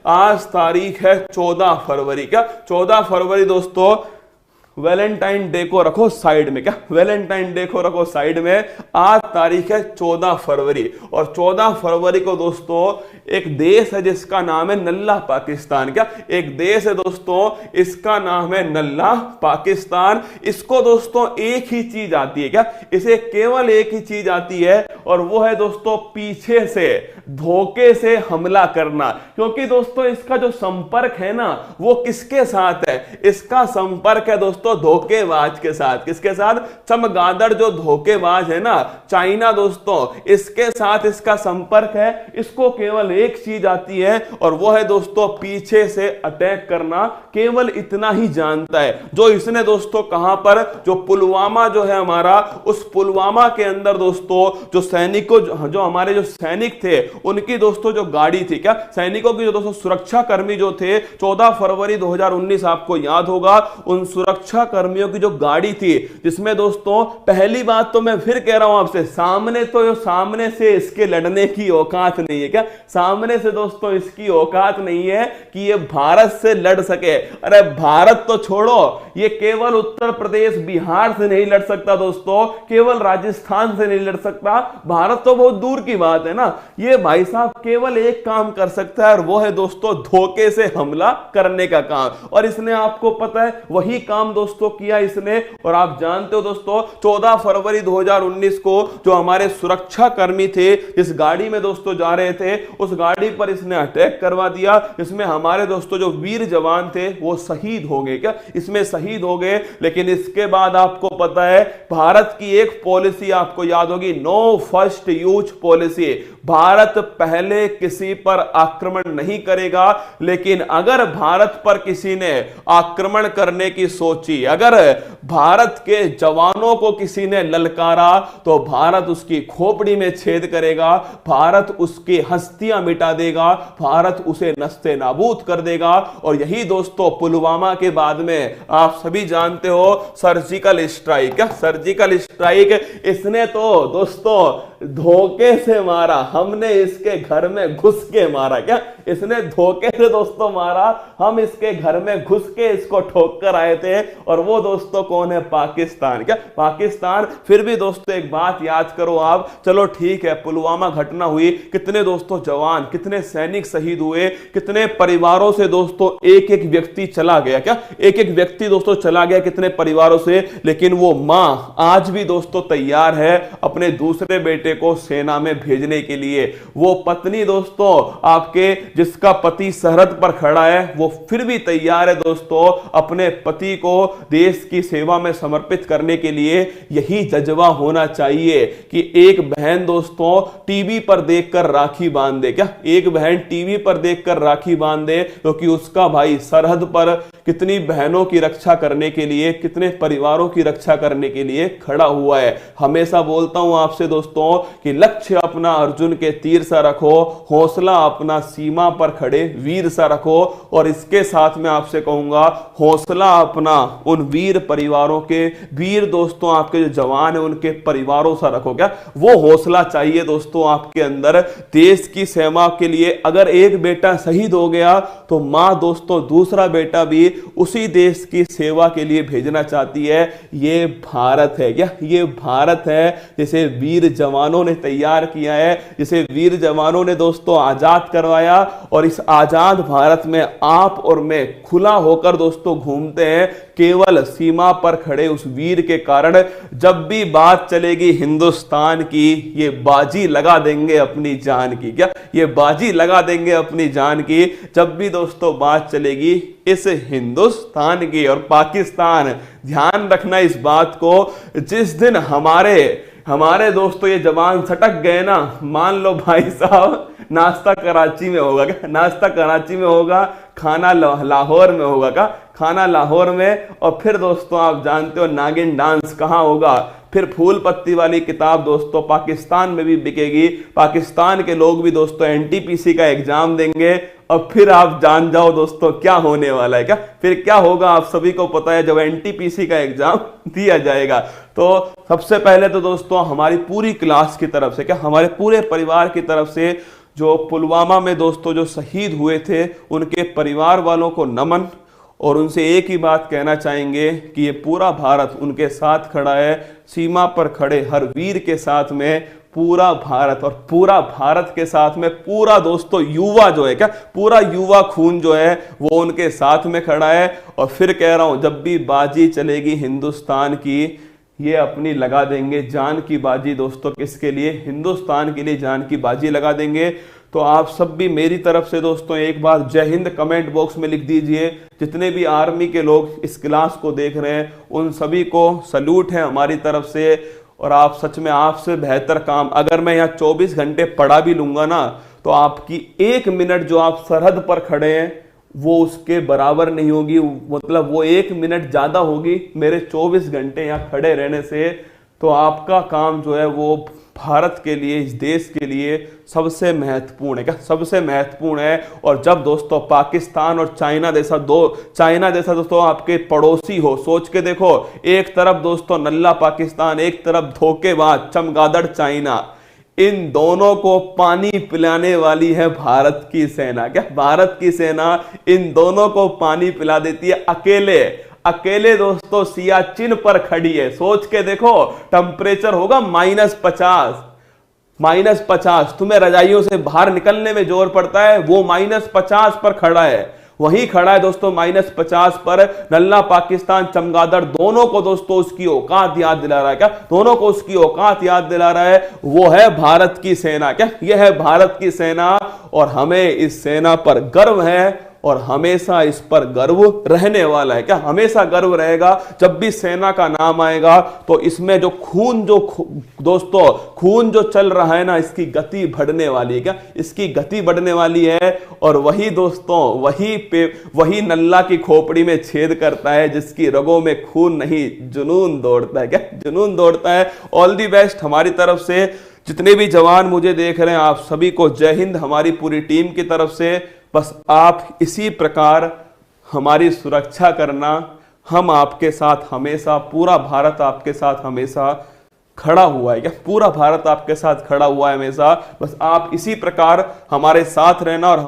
आज तारीख है 14 फरवरी। क्या 14 फरवरी दोस्तों? वैलेंटाइन डे को रखो साइड में। क्या वैलेंटाइन डे को रखो साइड में। आज तारीख है 14 फरवरी और 14 फरवरी को दोस्तों एक देश है जिसका नाम है नल्ला पाकिस्तान। क्या एक देश है दोस्तों, इसका नाम है नल्ला पाकिस्तान। इसको दोस्तों एक ही चीज आती है। क्या इसे केवल एक ही चीज आती है और वो है दोस्तों पीछे से धोखे से हमला करना। क्योंकि दोस्तों इसका जो संपर्क है ना वो किसके साथ है? इसका संपर्क है दोस्तों धोखेबाज के साथ। किसके साथ? चमगादड़ जो धोखेबाज है ना, चाइना दोस्तों, इसके साथ इसका संपर्क है। इसको केवल एक चीज आती है और वो है दोस्तों पीछे से अटैक करना। केवल इतना ही जानता है। जो इसने दोस्तों कहां पर, जो पुलवामा जो है हमारा, उस पुलवामा के अंदर दोस्तों जो सैनिकों, जो हमारे जो सैनिक थे उनकी दोस्तों जो गाड़ी थी, क्या सैनिकों की जो दोस्तों सुरक्षा कर्मी जो थे, 14 फरवरी 2019 आपको याद होगा, उन सुरक्षा कर्मियों की जो गाड़ी थी जिसमें दोस्तों पहली बात तो मैं फिर कह रहा हूं आपसे, सामने तो सामने से इसके लड़ने की औकात नहीं है। क्या सामने से दोस्तों इसकी औकात नहीं है कि ये भारत से लड़ सके। अरे भारत तो छोड़ो, ये केवल उत्तर प्रदेश बिहार से नहीं लड़ सकता दोस्तों, केवल राजस्थान से नहीं लड़ सकता, भारत तो बहुत दूर की बात है ना। ये भाई साहब केवल एक काम कर सकता है और वो है दोस्तों धोखे से हमला करने का काम। और इसने आपको पता है वही काम दोस्तों किया इसने। और आप जानते हो दोस्तों 14 फरवरी 2019 को जो हमारे सुरक्षा कर्मी थे जिस गाड़ी में दोस्तों जा रहे थे, उस गाड़ी पर इसने अटैक करवा दिया। इसमें हमारे दोस्तों जो वीर जवान थे वो शहीद हो गए। क्या इसमें शहीद हो गए। लेकिन इसके बाद आपको पता है भारत की एक पॉलिसी आपको याद होगी, no first use policy. Bharat पहले किसी पर आक्रमण नहीं करेगा, लेकिन अगर भारत पर किसी ने आक्रमण करने की सोची, अगर भारत के जवानों को किसी ने ललकारा तो भारत उसकी खोपड़ी में छेद करेगा, भारत उसकी हस्तियां मिटा देगा, भारत उसे नस्ते नाबूद कर देगा। और यही दोस्तों पुलवामा के बाद में आप सभी जानते हो सर्जिकल स्ट्राइक। क्या सर्जिकल स्ट्राइक? इसने तो दोस्तों धोखे से मारा, हमने इसके घर में घुस के मारा। क्या इसने धोखे से दोस्तों मारा, हम इसके घर में घुस के इसको ठोक कर आए थे। और वो दोस्तों कौन है? पाकिस्तान। क्या पाकिस्तान? फिर भी दोस्तों एक बात याद करो आप, चलो ठीक है पुलवामा घटना हुई, कितने दोस्तों जवान, कितने सैनिक शहीद हुए, कितने परिवारों से दोस्तों एक एक व्यक्ति चला गया। क्या एक एक व्यक्ति दोस्तों चला गया कितने परिवारों से। लेकिन वो मां आज भी दोस्तों तैयार है अपने दूसरे बेटे को सेना में भेजने के लिए। वो पत्नी दोस्तों आपके, जिसका पति सरहद पर खड़ा है, वो फिर भी तैयार है दोस्तों अपने पति को देश की सेवा में समर्पित करने के लिए। यही जज्बा होना चाहिए कि एक बहन दोस्तों टीवी पर देखकर राखी बांध दे। क्या एक बहन टीवी पर देखकर राखी बांध दे क्योंकि उसका भाई सरहद पर कितनी बहनों की रक्षा करने के लिए, कितने परिवारों की रक्षा करने के लिए खड़ा हुआ है। हमेशा बोलता हूं आपसे दोस्तों कि लक्ष्य अपना अर्जुन के तीर सा रखो, हौसला अपना सीमा पर खड़े वीर सा रखो। और इसके साथ में आपसे कहूंगा हौसला अपना उन वीर परिवारों के, वीर दोस्तों आपके जो जवान है उनके परिवारों सा रखो। क्या वो हौसला चाहिए दोस्तों आपके अंदर देश की सेवा के लिए। अगर एक बेटा शहीद हो गया तो मां दोस्तों दूसरा बेटा भी उसी देश की सेवा के लिए भेजना चाहती है। ये भारत है। क्या ये भारत है जिसे वीर जवानों ने तैयार किया है, जिसे वीर जवानों ने दोस्तों आजाद करवाया। और इस आजाद भारत में आप और मैं खुला होकर दोस्तों घूमते हैं केवल सीमा पर खड़े उस वीर के कारण। जब भी बात चलेगी हिंदुस्तान की, ये बाजी लगा देंगे अपनी जान की। क्या ये बाजी लगा देंगे अपनी जान की जब भी दोस्तों बात चलेगी इस हिंदुस्तान की। और पाकिस्तान, ध्यान रखना इस बात को, जिस दिन हमारे दोस्तों ये जवान सटक गए ना, मान लो भाई साहब नाश्ता कराची में होगा। क्या नाश्ता कराची में होगा, खाना लाहौर में होगा। क्या खाना लाहौर में। और फिर दोस्तों आप जानते हो नागिन डांस कहां होगा। फिर फूल पत्ती वाली किताब दोस्तों पाकिस्तान में भी बिकेगी। पाकिस्तान के लोग भी दोस्तों एनटीपीसी का एग्जाम देंगे और फिर आप जान जाओ दोस्तों क्या होने वाला है। क्या फिर क्या होगा आप सभी को पता है जब एनटीपीसी का एग्जाम दिया जाएगा। तो सबसे पहले तो दोस्तों हमारी पूरी क्लास की तरफ से, क्या हमारे पूरे परिवार की तरफ से जो पुलवामा में दोस्तों जो शहीद हुए थे उनके परिवार वालों को नमन, और उनसे एक ही बात कहना चाहेंगे कि ये पूरा भारत उनके साथ खड़ा है। सीमा पर खड़े हर वीर के साथ में पूरा भारत, और पूरा भारत के साथ में पूरा दोस्तों युवा जो है, क्या पूरा युवा खून जो है वो उनके साथ में खड़ा है। और फिर कह रहा हूं, जब भी बाजी चलेगी हिंदुस्तान की, ये अपनी लगा देंगे जान की बाजी दोस्तों। किसके लिए? हिंदुस्तान के लिए जान की बाजी लगा देंगे। तो आप सब भी मेरी तरफ से दोस्तों एक बार जय हिंद कमेंट बॉक्स में लिख दीजिए। जितने भी आर्मी के लोग इस क्लास को देख रहे हैं उन सभी को सल्यूट है हमारी तरफ से। और आप सच में आपसे बेहतर काम, अगर मैं यहाँ 24 घंटे पढ़ा भी लूंगा ना, तो आपकी 1 मिनट जो आप सरहद पर खड़े हैं वो उसके बराबर नहीं होगी। मतलब वो 1 मिनट ज्यादा होगी मेरे 24 घंटे यहाँ खड़े रहने से। तो आपका काम जो है वो भारत के लिए, इस देश के लिए सबसे महत्वपूर्ण है। क्या सबसे महत्वपूर्ण है? और जब दोस्तों पाकिस्तान और चाइना जैसा दोस्तों आपके पड़ोसी हो, सोच के देखो, एक तरफ दोस्तों नल्ला पाकिस्तान, एक तरफ धोखेबाज चमगादड़ चाइना, इन दोनों को पानी पिलाने वाली है भारत की सेना। क्या भारत की सेना इन दोनों को पानी पिला देती है अकेले दोस्तों सियाचिन पर खड़ी है। सोच के देखो, टेम्परेचर होगा -50। तुम्हें रजाइयों से बाहर निकलने में जोर पड़ता है, वो -50 पर खड़ा है। वहीं खड़ा है दोस्तों -50 पर नल्ला पाकिस्तान चमगादड़, दोनों को दोस्तों उसकी औकात याद दिला रहा है। क्या दोनों को उसकी औकात याद दिला रहा है? वो है भारत की सेना। क्या यह है भारत की सेना? और हमें इस सेना पर गर्व है और हमेशा इस पर गर्व रहने वाला है। क्या हमेशा गर्व रहेगा। जब भी सेना का नाम आएगा तो इसमें जो दोस्तों खून जो चल रहा है ना, इसकी गति बढ़ने वाली है। क्या इसकी गति बढ़ने वाली है? और वही दोस्तों वही नल्ला की खोपड़ी में छेद करता है जिसकी रगों में खून नहीं, जुनून दौड़ता है। क्या जुनून दौड़ता है। ऑल दी बेस्ट हमारी तरफ से। जितने भी जवान मुझे देख रहे हैं आप सभी को जय हिंद हमारी पूरी टीम की तरफ से। बस आप इसी प्रकार हमारी सुरक्षा करना, हम आपके साथ हमेशा, पूरा भारत आपके साथ हमेशा खड़ा हुआ है। क्या पूरा भारत आपके साथ खड़ा हुआ है हमेशा। बस आप इसी प्रकार हमारे साथ रहना और